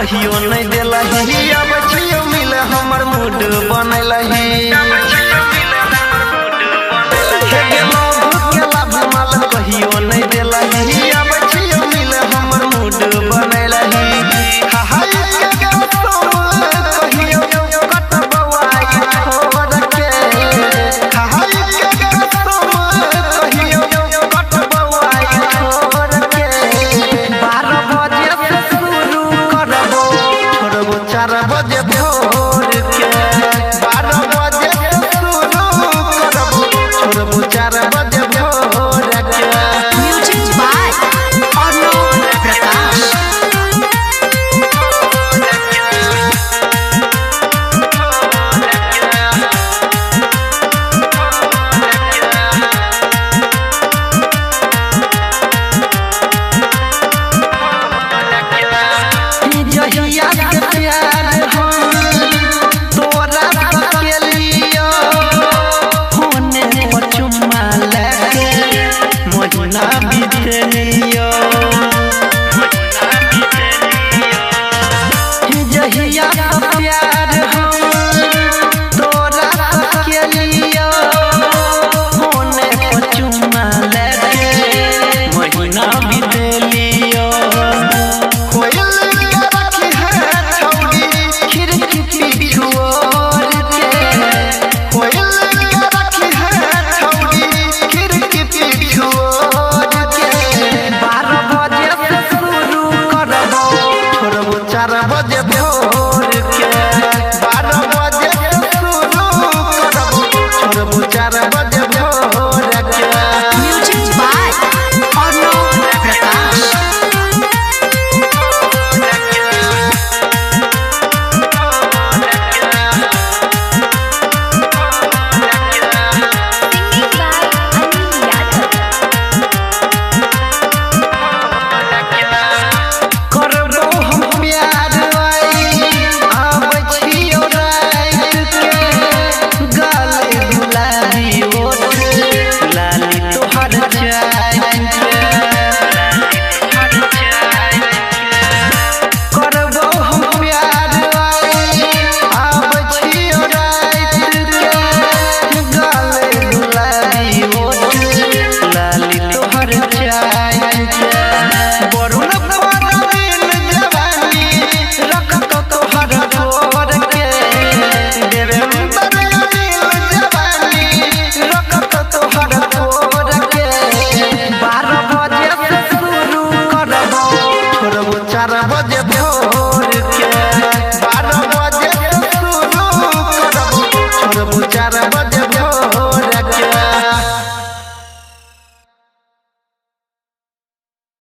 कहियो नहीं दिलही अब छियो मिल हमर मूड बनलही कहियो नहीं दिलही अब छियो मिल हमर मूड बनलही बजे भोर के 12 बजे शुरू करबो छोड़बो 4 बजे भोर के। Music by Arnav Prakash. जहिया के प्यार जहिया प्यार हम तोरा के लियो होने पर चुम्मा लेके महीना बीतलियो कोयल रखी है छौड़ी खिड़की पिछुओर के कोयल रखी है छौड़ी खिड़की पिछुओर के 12 बजे से शुरू करबो छोड़बो 4 बजे